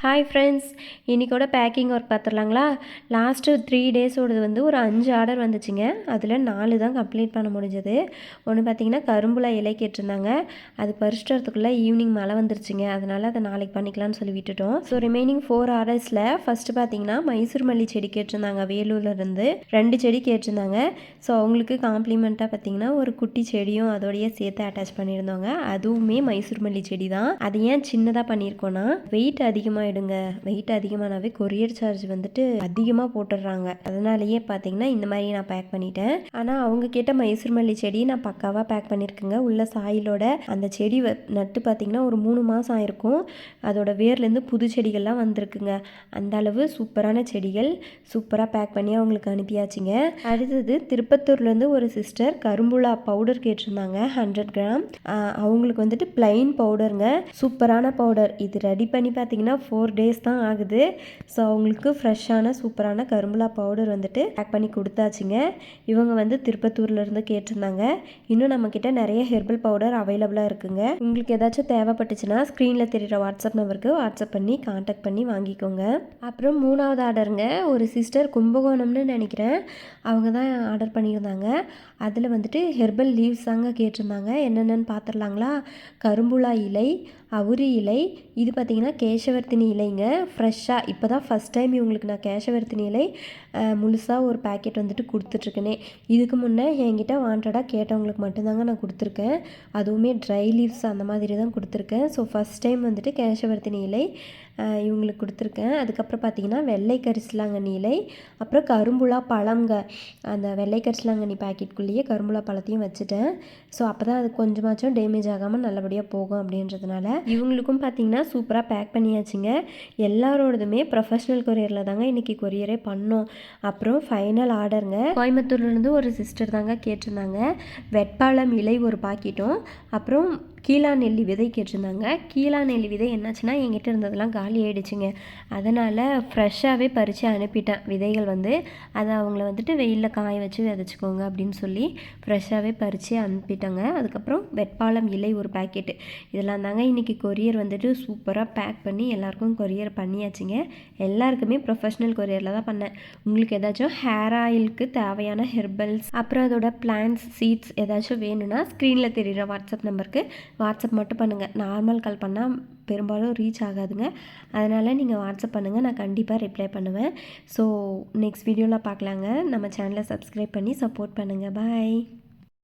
Hi friends, இன்றைக்கோட baking work பார்த்துடலாங்களா. Last 3 டேஸோடது வந்து ஒரு 5 ஆர்டர் வந்துச்சுங்க. அதில் 4 தான் கம்ப்ளீட் பண்ண முடிஞ்சது. ஒன்று பார்த்திங்கன்னா கரும்புலா இலை கேட்டிருந்தாங்க. அது பறிச்சுட்டு வரதுக்குள்ளே ஈவினிங் மழை வந்துருச்சுங்க. அதனால் அதை நாளைக்கு பண்ணிக்கலாம்னு சொல்லி விட்டுட்டோம். ஸோ ரிமைனிங் 4 ஆர்டர்ஸில் ஃபஸ்ட்டு பார்த்திங்கன்னா மைசூர் மல்லி செடி கேட்டிருந்தாங்க. வேலூர்லேருந்து 2 செடி கேட்டிருந்தாங்க. ஸோ அவங்களுக்கு காம்ப்ளிமெண்ட்டாக பார்த்திங்கன்னா ஒரு குட்டி செடியும் அதோடையே சேர்த்து அட்டாச் பண்ணியிருந்தோங்க. அதுவுமே மைசூர் மல்லி செடி தான். அது ஏன் சின்னதாக பண்ணியிருக்கோன்னா, வெயிட் அதிகமாக வெயிட் அதிகமானாவே கொரியர் சார்ஜ் வந்துட்டு அதிகமாக போட்டுடுறாங்க. அதனாலயே பார்த்தீங்கன்னா இந்த மாதிரி நான் பேக் பண்ணிட்டேன். ஆனால் அவங்க கேட்ட மைசூர் மல்லி செடி நான் பக்காவாக பேக் பண்ணியிருக்கேங்க. உள்ள சாயிலோட அந்த செடி நட்டு பார்த்தீங்கன்னா ஒரு 3 மாதம் ஆயிருக்கும். அதோட வேர்லேருந்து புது செடிகள்லாம் வந்திருக்குங்க. அந்த அளவு சூப்பரான செடிகள் சூப்பராக பேக் பண்ணி அவங்களுக்கு அனுப்பியாச்சுங்க. அடுத்தது திருப்பத்தூர்லேருந்து ஒரு சிஸ்டர் கரும்புலா பவுடர் கேட்டிருந்தாங்க 100 கிராம். அவங்களுக்கு வந்துட்டு பிளைன் பவுடருங்க, சூப்பரான பவுடர். இது ரெடி பண்ணி பார்த்தீங்கன்னா 4 டேஸ் தான் ஆகுது. ஸோ அவங்களுக்கு ஃப்ரெஷ்ஷான சூப்பரான கரும்புலா பவுடர் வந்துட்டு பேக் பண்ணி கொடுத்தாச்சுங்க. இவங்க வந்து திருப்பத்தூர்லேருந்து கேட்டிருந்தாங்க. இன்னும் நம்மக்கிட்ட நிறைய ஹெர்பல் பவுடர் அவைலபிளாக இருக்குங்க. உங்களுக்கு ஏதாச்சும் தேவைப்பட்டுச்சுன்னா ஸ்க்ரீனில் தெரிகிற வாட்ஸ்அப் நம்பருக்கு வாட்ஸ்அப் பண்ணி கான்டாக்ட் பண்ணி வாங்கிக்கோங்க. அப்புறம் 3வது ஆர்டருங்க, ஒரு சிஸ்டர் கும்பகோணம்னு நினைக்கிறேன், அவங்க தான் ஆர்டர் பண்ணியிருந்தாங்க. அதில் வந்துட்டு ஹெர்பல் லீவ்ஸ் தாங்க கேட்டிருந்தாங்க. என்னென்னு பார்த்துடலாங்களா. கரும்புலா இலை, அவுரி இலை, இது பார்த்திங்கன்னா கேசவர்த்தினி இலைங்க. ஃப்ரெஷ்ஷாக இப்போ தான் ஃபஸ்ட் டைம் இவங்களுக்கு நான் கேசவர்த்தினி இலை முழுசாக ஒரு பேக்கெட் வந்துட்டு கொடுத்துட்ருக்கேனே. இதுக்கு முன்னே என்கிட்ட வாண்டடாக கேட்டவங்களுக்கு மட்டும்தாங்க நான் கொடுத்துருக்கேன். அதுவுமே ட்ரை லீவ்ஸ் அந்த மாதிரி தான் கொடுத்துருக்கேன். ஸோ ஃபஸ்ட் டைம் வந்துட்டு கேசவர்த்தினி இலை இவங்களுக்கு கொடுத்துருக்கேன். அதுக்கப்புறம் பார்த்திங்கன்னா வெள்ளை கரிசலாங்கண்ணி இலை, அப்புறம் கரும்புலா பழங்க. அந்த வெள்ளை கரிசலாங்கண்ணி பேக்கெட்குள்ளேயே கரும்புலா பழத்தையும் வச்சுட்டேன். ஸோ அப்போ தான் அது கொஞ்சமாச்சும் டேமேஜ் ஆகாமல் நல்லபடியாக போகும் அப்படின்றதுனால இவங்களுக்கும் பார்த்திங்கன்னா சூப்பராக பேக் பண்ணியாச்சுங்க. எல்லாரோடதுமே ப்ரொஃபஷ்னல் கொரியரில் தாங்க இன்றைக்கி கொரியரே பண்ணோம். அப்புறம் ஃபைனல் ஆர்டருங்க, கோயம்புத்தூர்லேருந்து ஒரு சிஸ்டர் தாங்க கேட்டிருந்தாங்க. வெட்பாளம் இலை ஒரு பாக்கெட்டும், அப்புறம் கீழா நெல்லி விதை கேட்டிருந்தாங்க. கீழா நெல்லி விதை என்னாச்சுன்னா என்கிட்ட இருந்ததெல்லாம் காலி ஆகிடுச்சிங்க. அதனால் ஃப்ரெஷ்ஷாகவே பறித்து அனுப்பிட்டேன். விதைகள் வந்து அதை அவங்கள வந்துட்டு வெயிலில் காய வச்சு விதைச்சிக்கோங்க அப்படின்னு சொல்லி ஃப்ரெஷ்ஷாகவே பறித்து அனுப்பிட்டேங்க. அதுக்கப்புறம் வெட்பாளம் இலை ஒரு பேக்கெட்டு. இதெல்லாம் தாங்க இன்றைக்கி கொரியர் வந்துட்டு சூப்பராக பேக் பண்ணி எல்லாருக்கும் கொரியர் பண்ணியாச்சுங்க. எல்லாருக்குமே ப்ரொஃபஷ்னல் கொரியரில் தான் பண்ணேன். உங்களுக்கு ஏதாச்சும் ஹேர் ஆயிலுக்கு தேவையான ஹெர்பல்ஸ், அப்புறம் அதோட பிளான்ஸ், சீட்ஸ் ஏதாச்சும் வேணும்னா ஸ்க்ரீனில் தெரிகிற வாட்ஸ்அப் நம்பருக்கு வாட்ஸ்அப் மட்டும் பண்ணுங்கள். நார்மல் கால் பண்ணால் பெரும்பாலும் ரீச் ஆகாதுங்க. அதனால் நீங்கள் வாட்ஸ்அப் பண்ணுங்கள், நான் கண்டிப்பாக ரிப்ளை பண்ணுவேன். ஸோ நெக்ஸ்ட் வீடியோவில் பார்க்கலாங்க. நம்ம சேனலை சப்ஸ்கிரைப் பண்ணி சப்போர்ட் பண்ணுங்கள். பாய்.